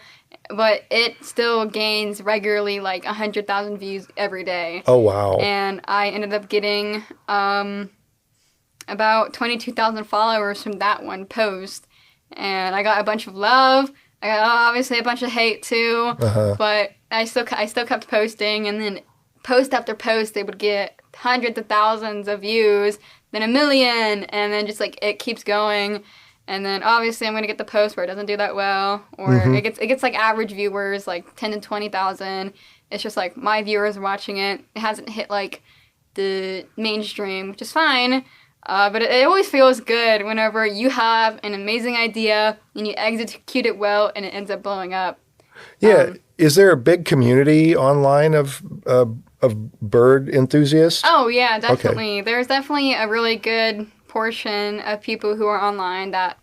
but it still gains regularly like 100,000 views every day. Oh, wow. And I ended up getting about 22,000 followers from that one post. and I got a bunch of love. I got obviously a bunch of hate too, but I still kept posting, and then post after post they would get hundreds of thousands of views, then 1 million, and then just like it keeps going. And then obviously I'm gonna get the post where it doesn't do that well, or it gets like average viewers, like 10 to 20,000. It's just like my viewers are watching it. It hasn't hit like the mainstream, which is fine. But it always feels good whenever you have an amazing idea and you execute it well and it ends up blowing up. Yeah. Is there a big community online of bird enthusiasts? Oh, yeah, definitely. Okay. There's definitely a really good portion of people who are online that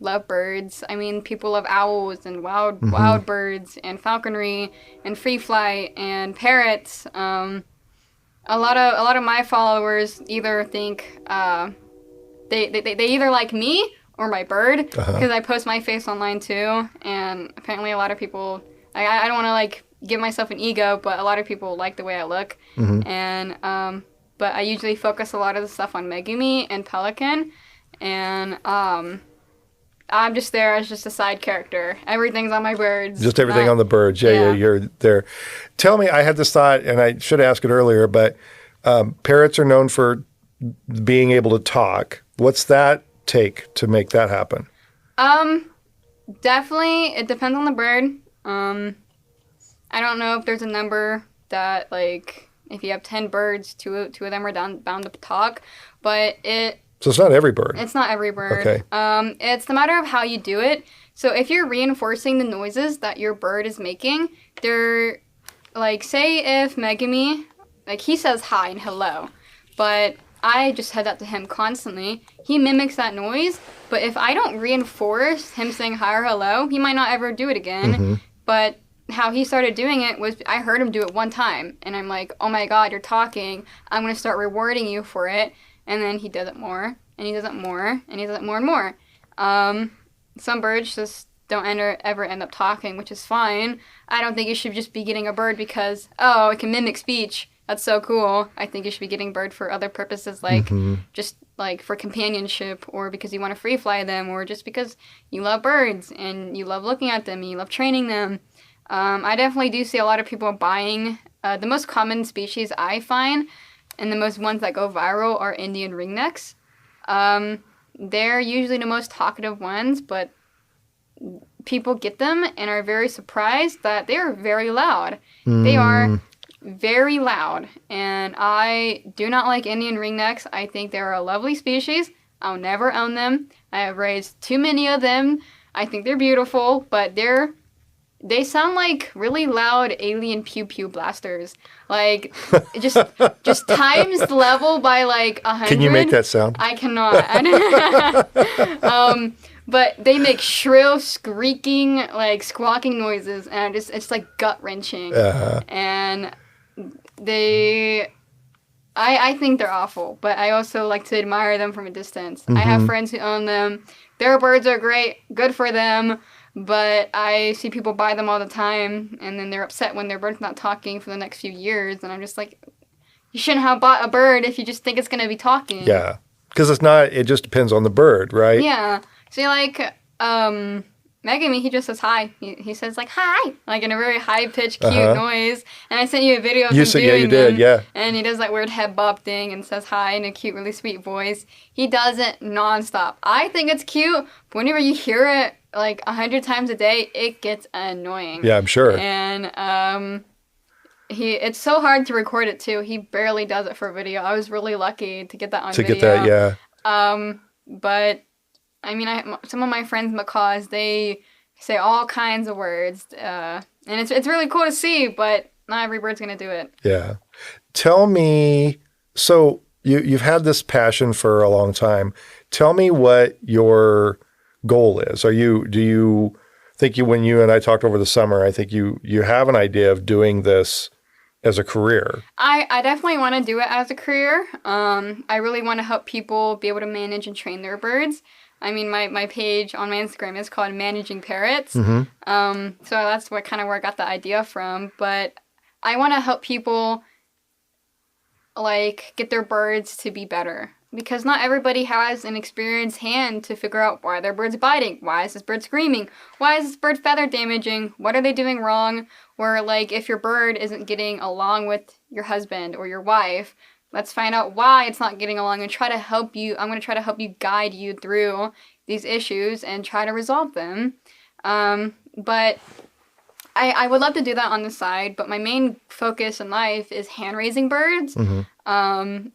love birds. I mean, people love owls and wild birds and falconry and free flight and parrots. A lot of my followers either think they either like me or my bird, because I post my face online too. And apparently a lot of people, I don't want to like give myself an ego, but a lot of people like the way I look. And but I usually focus a lot of the stuff on Megumi and Pelican, and I'm just there as just a side character. Everything's on my birds. Just everything on the birds. Yeah, you're there. Tell me, I had this thought, and I should ask it earlier, but parrots are known for being able to talk. What's that take to make that happen? Definitely, it depends on the bird. I don't know if there's a number that, like, if you have 10 birds, two of them are bound to talk, but So it's not every bird. It's not every bird. Okay. It's the matter of how you do it. So if you're reinforcing the noises that your bird is making, they're, like, say if Megumi, like, he says hi and hello, but I just said that to him constantly. He mimics that noise, but if I don't reinforce him saying hi or hello, he might not ever do it again. But how he started doing it was I heard him do it one time, and I'm like, oh my god, you're talking. I'm going to start rewarding you for it. And then he does it more, and he does it more, and he does it more and more. Some birds just don't ever end up talking, which is fine. I don't think you should just be getting a bird because, oh, it can mimic speech. That's so cool. I think you should be getting a bird for other purposes, like just like for companionship, or because you want to free fly them, or just because you love birds and you love looking at them and you love training them. I definitely do see a lot of people buying. The most common species I find, and the most ones that go viral, are Indian ringnecks. They're usually the most talkative ones, but people get them and are very surprised that they are very loud. They are very loud, and I do not like Indian ringnecks. I think they're a lovely species. I'll never own them. I have raised too many of them. I think they're beautiful, but they sound like really loud alien pew-pew blasters. Like, just times the level by like 100. Can you make that sound? I cannot. But they make shrill, squeaking, like squawking noises, and it's like gut-wrenching. And I think they're awful, but I also like to admire them from a distance. I have friends who own them. Their birds are great, good for them. But I see people buy them all the time, and then they're upset when their bird's not talking for the next few years. And I'm just like, you shouldn't have bought a bird if you just think it's going to be talking. Yeah, because it just depends on the bird, right? Yeah. So like, Megumi, he just says hi. He says like, hi, like in a very high-pitched, cute noise. And I sent you a video of him doing yeah, you did, them, yeah. And he does that weird head bob thing and says hi in a cute, really sweet voice. He does it nonstop. I think it's cute, but whenever you hear it like 100 times a day, it gets annoying. Yeah, I'm sure. And it's so hard to record it too. He barely does it for video. I was really lucky to get that on video. To get that, yeah. But I mean, some of my friends macaws, they say all kinds of words, and it's really cool to see. But not every bird's gonna do it. Yeah. Tell me. So you've had this passion for a long time. Tell me what your goal is. Do you think when you and I talked over the summer, I think you have an idea of doing this as a career? I definitely want to do it as a career. I really want to help people be able to manage and train their birds. I mean, my page on my Instagram is called Managing Parrots. So that's where I got the idea from. But I want to help people like get their birds to be better. because not everybody has an experienced hand to figure out why their bird's biting, why is this bird screaming, why is this bird feather damaging, what are they doing wrong, or like if your bird isn't getting along with your husband or your wife, let's find out why it's not getting along and try to help you. I'm going to try to help you, guide you through these issues and try to resolve them. But I would love to do that on the side, but my main focus in life is hand raising birds. Hand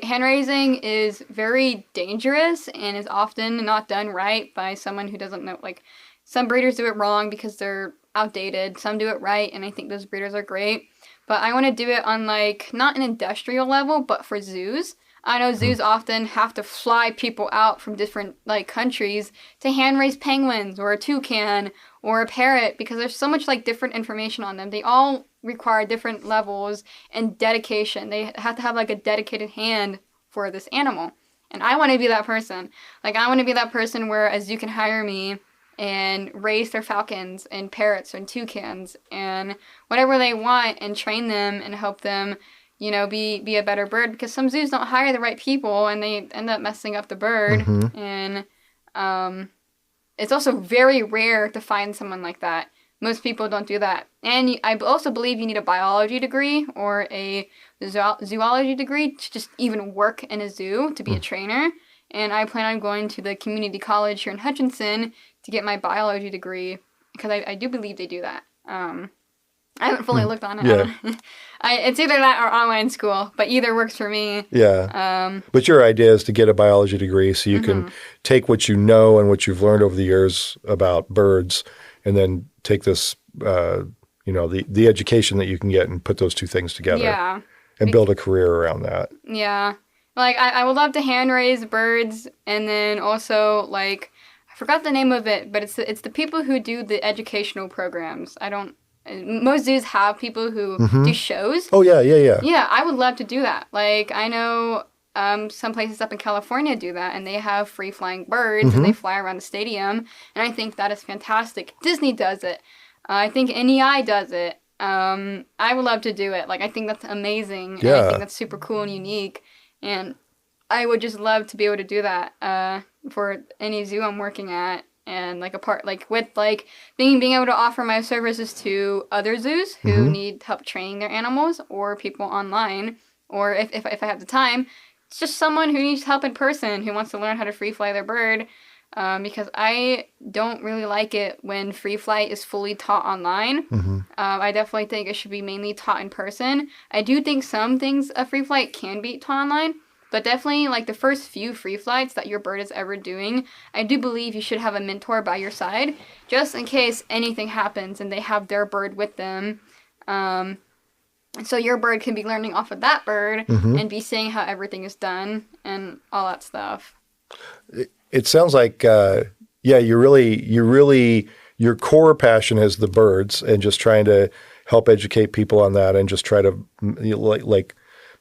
raising is very dangerous and is often not done right by someone who doesn't know. Like, some breeders do it wrong because they're outdated. Some do it right, and I think those breeders are great. But I want to do it on, like, not an industrial level, but for zoos. I know zoos often have to fly people out from different, like, countries to hand raise penguins or a toucan or a parrot because there's so much, like, different information on them. They all require different levels and dedication. They have to have, like, a dedicated hand for this animal. And I want to be that person. Like, I want to be that person where a zoo can hire me and raise their falcons and parrots and toucans and whatever they want and train them and help them, you know, be a better bird, because some zoos don't hire the right people and they end up messing up the bird. And it's also very rare to find someone like that. Most people don't do that. And I also believe you need a biology degree or a zoology degree to just even work in a zoo, to be a trainer. And I plan on going to the community college here in Hutchinson to get my biology degree, because I do believe they do that. I haven't fully looked on it. Yeah. It's either that or online school, but either works for me. Yeah. But your idea is to get a biology degree so you can take what you know and what you've learned over the years about birds and then take this, the education that you can get and put those two things together. Yeah. And build a career around that. Yeah. Like, I would love to hand raise birds, and then also, like, I forgot the name of it, but it's the people who do the educational programs. Most zoos have people who do shows. Oh, yeah. Yeah, I would love to do that. Like, I know some places up in California do that, and they have free-flying birds, and they fly around the stadium, and I think that is fantastic. Disney does it. I think NEI does it. I would love to do it. Like, I think that's amazing, and I think that's super cool and unique, and I would just love to be able to do that for any zoo I'm working at. And like being able to offer my services to other zoos who need help training their animals, or people online, or if I have the time, it's just someone who needs help in person who wants to learn how to free fly their bird. Because I don't really like it when free flight is fully taught online. I definitely think it should be mainly taught in person. I do think some things of free flight can be taught online. But definitely, like, the first few free flights that your bird is ever doing, I do believe you should have a mentor by your side, just in case anything happens and they have their bird with them. So your bird can be learning off of that bird and be seeing how everything is done and all that stuff. It sounds like, you really, your core passion is the birds and just trying to help educate people on that and just try to,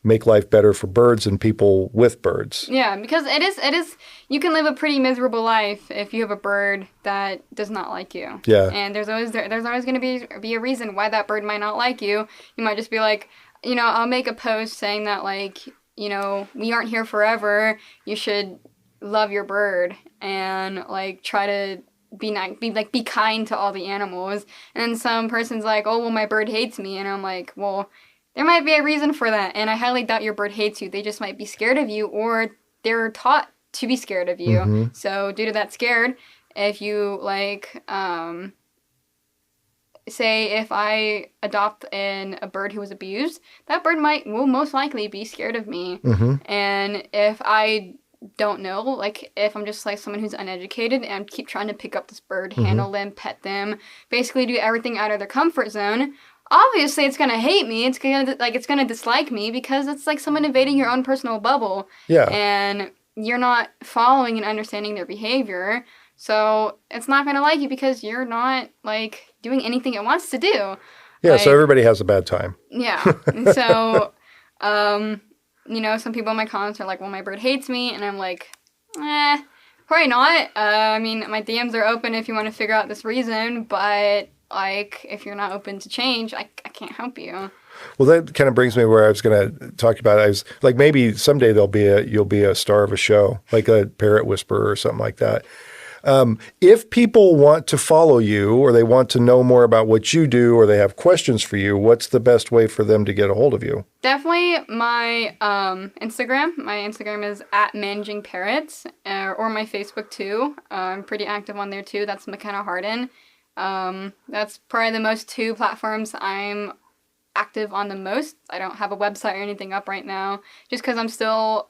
make life better for birds and people with birds. Yeah, because it is you can live a pretty miserable life if you have a bird that does not like you. Yeah. And there's always going to be a reason why that bird might not like you. You might just be like, I'll make a post saying that, like, we aren't here forever. You should love your bird and, like, try to be kind to all the animals. And some person's like, oh, well, my bird hates me. And I'm like, well, there might be a reason for that, and I highly doubt your bird hates you. They just might be scared of you, or they're taught to be scared of you. So due to that scared, if you, like, say if I adopt a bird who was abused, that bird will most likely be scared of me. And if I don't know, like, if I'm just, like, someone who's uneducated and keep trying to pick up this bird, handle them, pet them, basically do everything out of their comfort zone, obviously it's gonna hate me. It's gonna dislike me because it's like someone invading your own personal bubble. Yeah. And you're not following and understanding their behavior, so it's not gonna like you because you're not, like, doing anything it wants to do. Yeah. So everybody has a bad time. Yeah. So, some people in my comments are like, "Well, my bird hates me," and I'm like, probably not. I mean, my DMs are open if you want to figure out this reason, but, like, if you're not open to change, I can't help you. Well, that kind of brings me where I was going to talk about. I was like, maybe someday you'll be a star of a show, like a parrot whisperer or something like that. If people want to follow you or they want to know more about what you do or they have questions for you, what's the best way for them to get a hold of you? Definitely my Instagram. My Instagram is @managingparrots, or my Facebook too. I'm pretty active on there too. That's Mckenna Hardin. That's probably the most two platforms I'm active on the most. I don't have a website or anything up right now, just because I'm still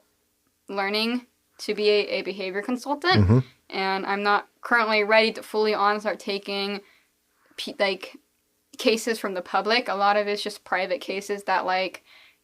learning to be a behavior consultant, and I'm not currently ready to fully on start taking cases from the public. A lot of it's just private cases that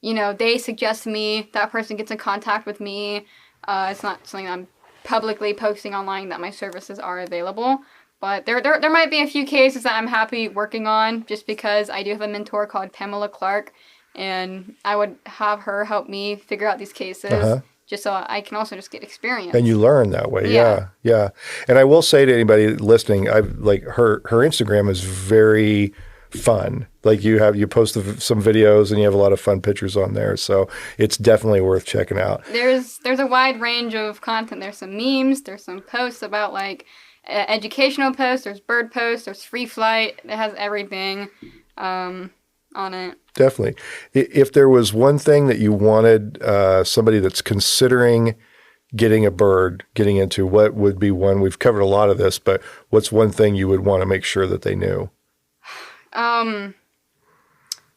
they suggest to me, that person gets in contact with me. It's not something I'm publicly posting online that my services are available. But there might be a few cases that I'm happy working on, just because I do have a mentor called Pamela Clark, and I would have her help me figure out these cases, just so I can also just get experience. And you learn that way. Yeah. And I will say to anybody listening, I've like her Instagram is very fun. Like you post some videos and you have a lot of fun pictures on there. So it's definitely worth checking out. There's a wide range of content. There's some memes, there's some posts about educational posts, there's bird posts, there's free flight. It has everything on it. Definitely. If there was one thing that you wanted somebody that's considering getting a bird, getting into, what would be one? We've covered a lot of this, but what's one thing you would want to make sure that they knew?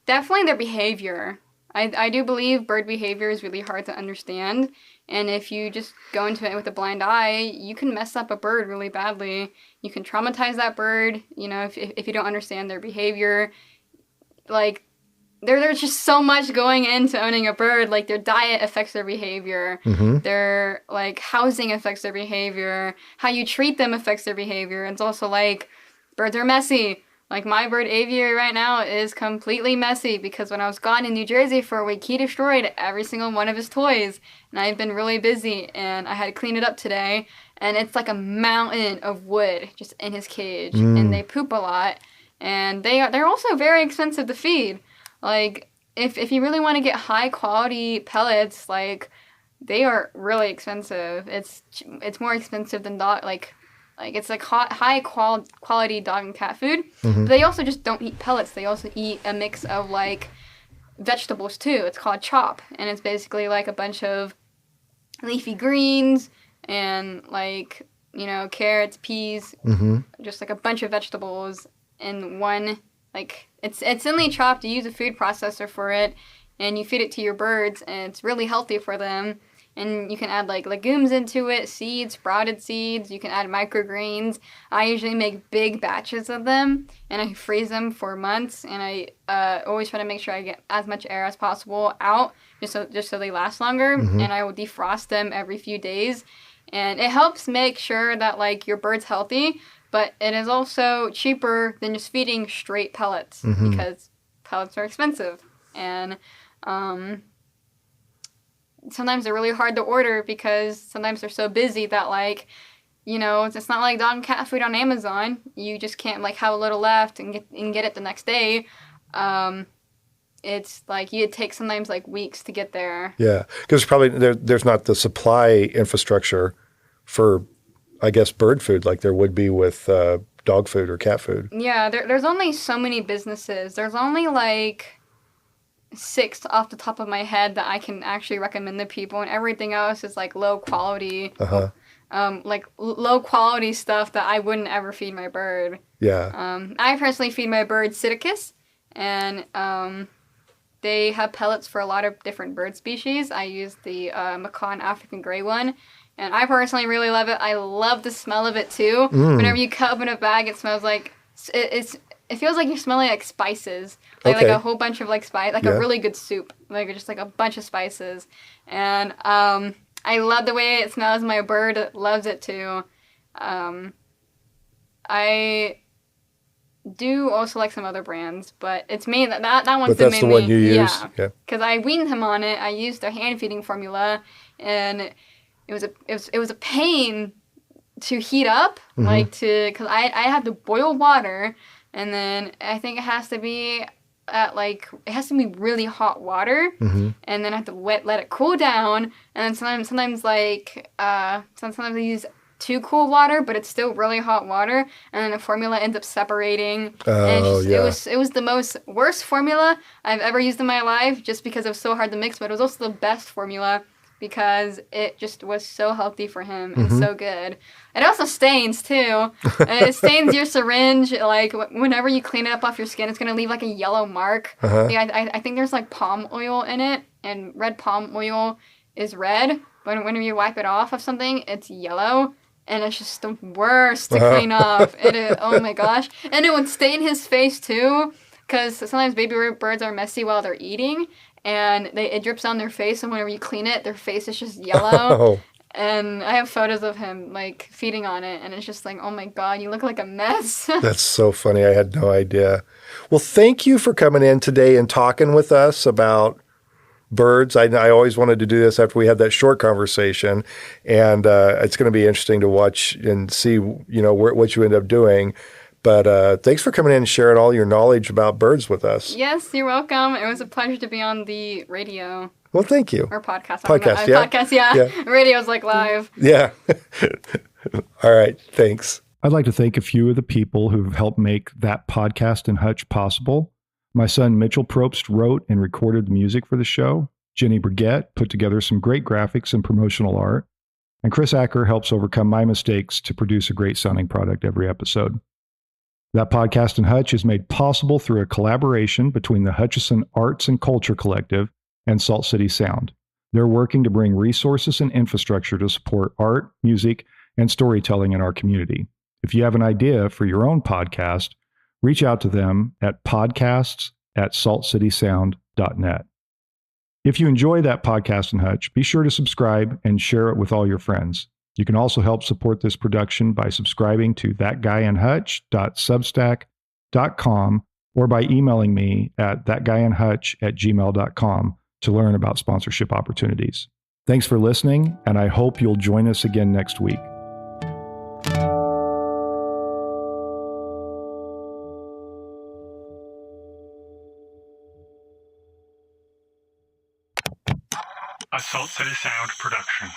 Definitely their behavior. I do believe bird behavior is really hard to understand. And if you just go into it with a blind eye, you can mess up a bird really badly. You can traumatize that bird, if you don't understand their behavior. There's just so much going into owning a bird. Like, their diet affects their behavior. Their, housing affects their behavior. How you treat them affects their behavior. It's also, birds are messy. Like, my bird Aviary right now is completely messy because when I was gone in New Jersey for a week, he destroyed every single one of his toys. And I've been really busy, and I had to clean it up today. And it's like a mountain of wood just in his cage. And they poop a lot. And they're also very expensive to feed. If you really want to get high-quality pellets, they are really expensive. It's more expensive than it's high quality dog and cat food. But they also just don't eat pellets. They also eat a mix of vegetables too. It's called chop, and it's basically a bunch of leafy greens and carrots, peas, just a bunch of vegetables in one. It's thinly chopped. You use a food processor for it, and you feed it to your birds, and it's really healthy for them. And you can add legumes into it, seeds, sprouted seeds. You can add microgreens. I usually make big batches of them, and I freeze them for months. And I always try to make sure I get as much air as possible out, just so they last longer. And I will defrost them every few days, and it helps make sure that your bird's healthy. But it is also cheaper than just feeding straight pellets, because pellets are expensive, and sometimes they're really hard to order because sometimes they're so busy that it's not like dog and cat food on Amazon. You just can't have a little left and get it the next day. It's you'd take sometimes weeks to get there. Yeah, because probably there's not the supply infrastructure for, I guess, bird food like there would be with dog food or cat food. Yeah, there's only so many businesses. There's only 6 off the top of my head that I can actually recommend to people, and everything else is low quality, low quality stuff that I wouldn't ever feed my bird. Yeah. I personally feed my bird Psittacus, and they have pellets for a lot of different bird species. I use the Macaw African gray one, and I personally really love it. I love the smell of it too. Whenever you cut open a bag, it smells it feels like you're smelling spices, a whole bunch of spice, a really good soup, just a bunch of spices. And I love the way it smells. My bird loves it too. I do also like some other brands, but it's me that one's the main. But that's the one you use. Yeah, because I weaned him on it. I used their hand feeding formula, and it was a pain to heat up, because I had to boil water. And then I think it has to be at like, it has to be really hot water, and then I have to let it cool down, and then sometimes I use too cool water, but it's still really hot water, and then the formula ends up separating. And it was the worst formula I've ever used in my life, just because it was so hard to mix, but it was also the best formula because it just was so healthy for him and so good. It also stains too. And it stains your syringe. Like whenever you clean it up off your skin, it's gonna leave like a yellow mark. Yeah, I think there's like palm oil in it, and red palm oil is red, but whenever you wipe it off of something, it's yellow. And it's just the worst to clean up. Oh my gosh. And it would stain his face too, because sometimes baby birds are messy while they're eating, and it drips on their face, and whenever you clean it, their face is just yellow. And I have photos of him like feeding on it, and it's just like, oh my God, you look like a mess. That's so funny. I had no idea. Well, thank you for coming in today and talking with us about birds. I always wanted to do this after we had that short conversation, and it's going to be interesting to watch and see, what you end up doing. But thanks for coming in and sharing all your knowledge about birds with us. Yes, you're welcome. It was a pleasure to be on the radio. Well, thank you. Or podcast. Podcast, yeah. Radio's like live. Yeah. All right. Thanks. I'd like to thank a few of the people who've helped make that podcast and Hutch possible. My son Mitchell Probst wrote and recorded the music for the show. Jenny Brigette put together some great graphics and promotional art. And Chris Acker helps overcome my mistakes to produce a great sounding product every episode. That podcast and Hutch is made possible through a collaboration between the Hutchison Arts and Culture Collective and Salt City Sound. They're working to bring resources and infrastructure to support art, music, and storytelling in our community. If you have an idea for your own podcast, reach out to them at podcasts@saltcitysound.net. If you enjoy that podcast and Hutch, be sure to subscribe and share it with all your friends. You can also help support this production by subscribing to thatguyandhutch.substack.com or by emailing me at thatguyandhutch@gmail.com to learn about sponsorship opportunities. Thanks for listening, and I hope you'll join us again next week. A Salt City Sound production.